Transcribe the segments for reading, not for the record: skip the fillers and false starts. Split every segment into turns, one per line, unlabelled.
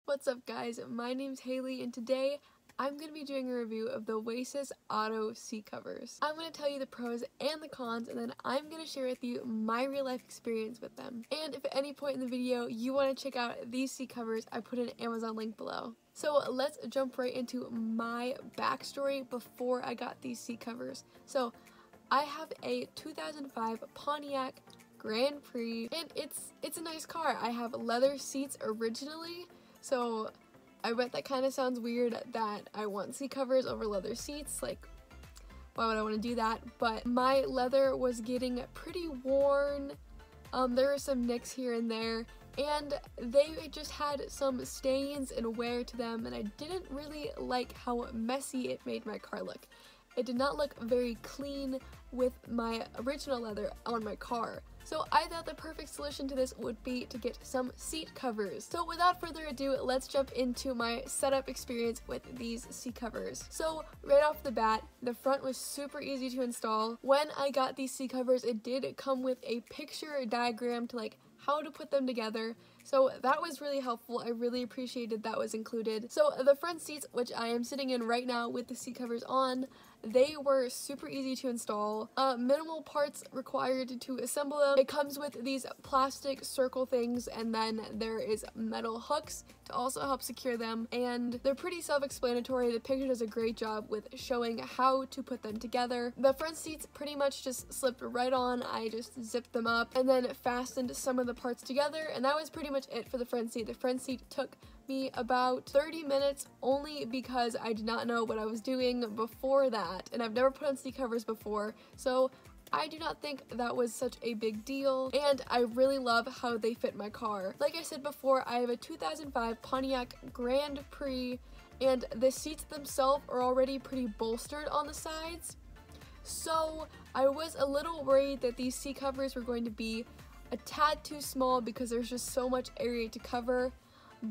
What's up guys, my name's Haley and today I'm going to be doing a review of the Oasis Auto seat covers. I'm going to tell you the pros and the cons and then I'm going to share with you my real life experience with them. And if at any point in the video you want to check out these seat covers, I put an Amazon link below. So let's jump right into my backstory before I got these seat covers. So I have a 2005 Pontiac Grand Prix and it's a nice car. I have leather seats originally. So I bet that kind of sounds weird that I want seat covers over leather seats. Like, why would I want to do that? But my leather was getting pretty worn. There were some nicks here and there, and they just had some stains and wear to them, and I didn't really like how messy it made my car look. It did not look very clean with my original leather on my car. So I thought the perfect solution to this would be to get some seat covers. So without further ado, let's jump into my setup experience with these seat covers. So right off the bat, the front was super easy to install. When I got these seat covers, it did come with a picture diagram to like how to put them together. So that was really helpful. I really appreciated that was included. So the front seats, which I am sitting in right now with the seat covers on, they were super easy to install. Minimal parts required to assemble them. It comes with these plastic circle things, and then there is metal hooks to also help secure them, and they're pretty self-explanatory. The picture does a great job with showing how to put them together. The front seats pretty much just slipped right on. I just zipped them up and then fastened some of the parts together, and that was pretty much it for the front seat. The front seat took me about 30 minutes only because I did not know what I was doing before that, and I've never put on seat covers before, so I do not think that was such a big deal, and I really love how they fit my car. Like I said before, I have a 2005 Pontiac Grand Prix, and the seats themselves are already pretty bolstered on the sides, so I was a little worried that these seat covers were going to be a tad too small because there's just so much area to cover.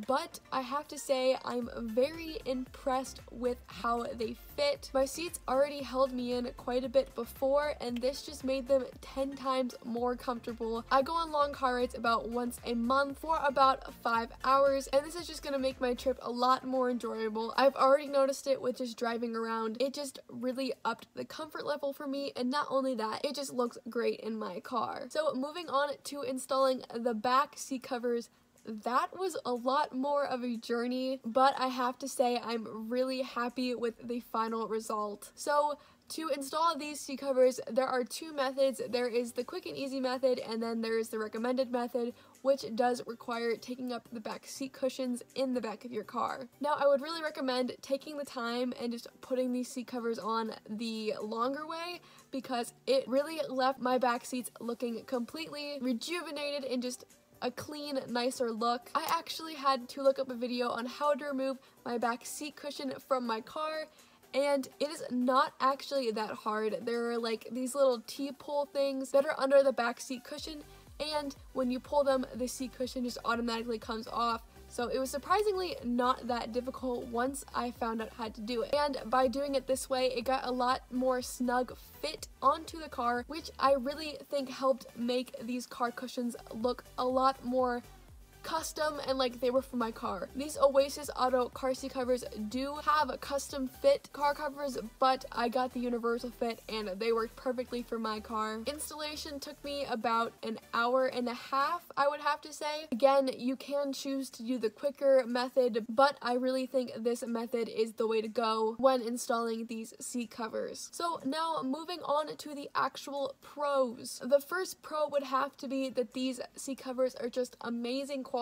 But I have to say I'm very impressed with how they fit. My seats already held me in quite a bit before, and this just made them 10 times more comfortable. I go on long car rides about once a month for about 5 hours, and this is just gonna make my trip a lot more enjoyable. I've already noticed it with just driving around. It just really upped the comfort level for me, and not only that, it just looks great in my car. So moving on to installing the back seat covers, that was a lot more of a journey, but I have to say I'm really happy with the final result. So to install these seat covers, there are two methods. There is the quick and easy method, and then there is the recommended method, which does require taking up the back seat cushions in the back of your car. Now, I would really recommend taking the time and just putting these seat covers on the longer way, because it really left my back seats looking completely rejuvenated and just a clean, nicer look. I actually had to look up a video on how to remove my back seat cushion from my car, and it is not actually that hard. There are like these little T-pull things that are under the back seat cushion, and when you pull them, the seat cushion just automatically comes off. So it was surprisingly not that difficult once I found out how to do it. And by doing it this way, it got a lot more snug fit onto the car, which I really think helped make these car cushions look a lot more custom and like they were for my car. These Oasis Auto car seat covers do have a custom fit car covers, but I got the universal fit and they worked perfectly for my car. Installation took me about an hour and a half, I would have to say. Again, you can choose to do the quicker method, but I really think this method is the way to go when installing these seat covers. So now moving on to the actual pros. The first pro would have to be that these seat covers are just amazing quality.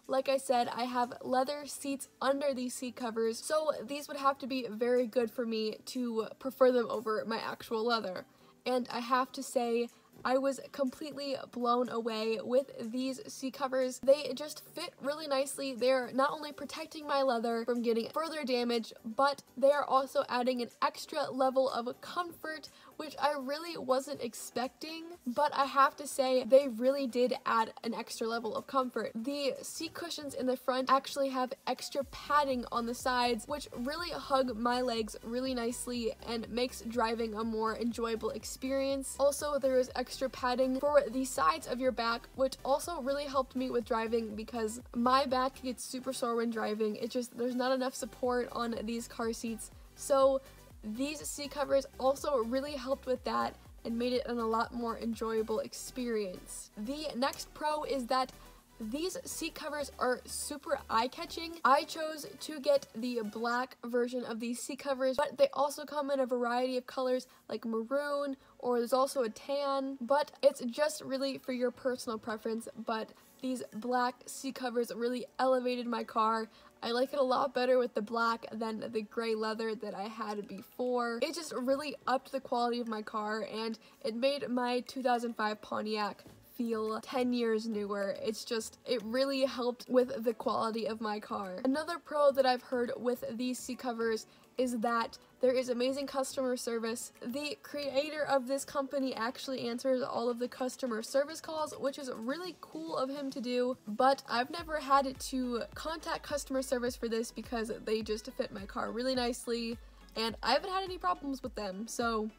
Like I said, I have leather seats under these seat covers, so these would have to be very good for me to prefer them over my actual leather. And I have to say, I was completely blown away with these seat covers. They just fit really nicely. They're not only protecting my leather from getting further damage, but they are also adding an extra level of comfort which I really wasn't expecting, but I have to say they really did add an extra level of comfort. The seat cushions in the front actually have extra padding on the sides, which really hug my legs really nicely and makes driving a more enjoyable experience. Also, there is extra padding for the sides of your back, which also really helped me with driving because my back gets super sore when driving. There's not enough support on these car seats. So these seat covers also really helped with that and made it a lot more enjoyable experience. The next pro is that these seat covers are super eye-catching. I chose to get the black version of these seat covers, but they also come in a variety of colors like maroon, or there's also a tan, but it's just really for your personal preference. But these black seat covers really elevated my car. I like it a lot better with the black than the gray leather that I had before. It just really upped the quality of my car, and it made my 2005 Pontiac feel 10 years newer. It really helped with the quality of my car. Another pro that I've heard with these seat covers is that there is amazing customer service. The creator of this company actually answers all of the customer service calls, which is really cool of him to do, but I've never had to contact customer service for this because they just fit my car really nicely, and I haven't had any problems with them, so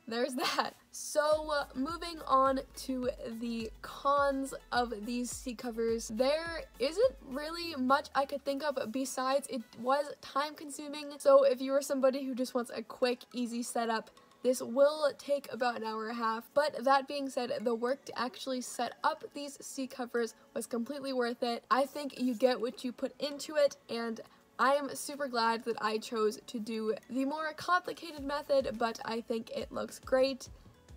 there's that. So moving on to the cons of these seat covers, there isn't really much I could think of besides it was time consuming. So if you are somebody who just wants a quick, easy setup, this will take about an hour and a half. But that being said, the work to actually set up these seat covers was completely worth it. I think you get what you put into it, and I am super glad that I chose to do the more complicated method, but I think it looks great,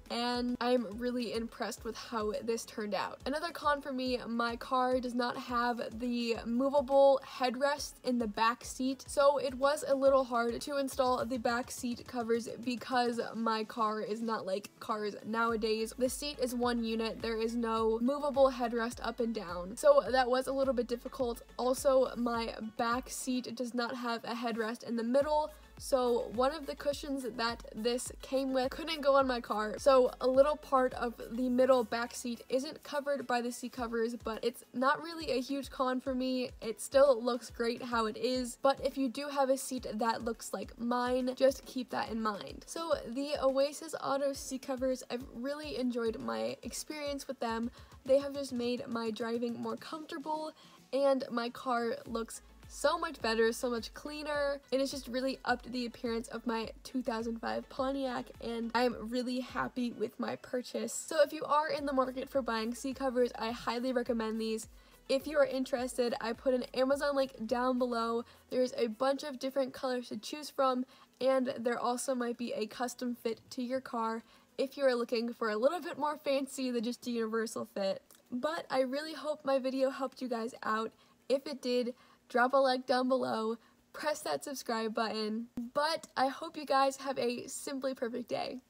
and I'm really impressed with how this turned out. Another con for me, my car does not have the movable headrest in the back seat, so it was a little hard to install the back seat covers because my car is not like cars nowadays. The seat is one unit, there is no movable headrest up and down, so that was a little bit difficult. Also, my back seat does not have a headrest in the middle, so one of the cushions that this came with couldn't go on my car. So a little part of the middle back seat isn't covered by the seat covers, but it's not really a huge con for me. It still looks great how it is, but if you do have a seat that looks like mine, just keep that in mind. So the Oasis Auto seat covers, I've really enjoyed my experience with them. They have just made my driving more comfortable, and my car looks so much better, so much cleaner, and it's just really upped the appearance of my 2005 Pontiac, and I'm really happy with my purchase. So if you are in the market for buying seat covers, I highly recommend these. If you are interested, I put an Amazon link down below. There's a bunch of different colors to choose from, and there also might be a custom fit to your car if you are looking for a little bit more fancy than just a universal fit. But I really hope my video helped you guys out. If it did, drop a like down below, press that subscribe button, but I hope you guys have a simply perfect day.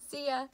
See ya!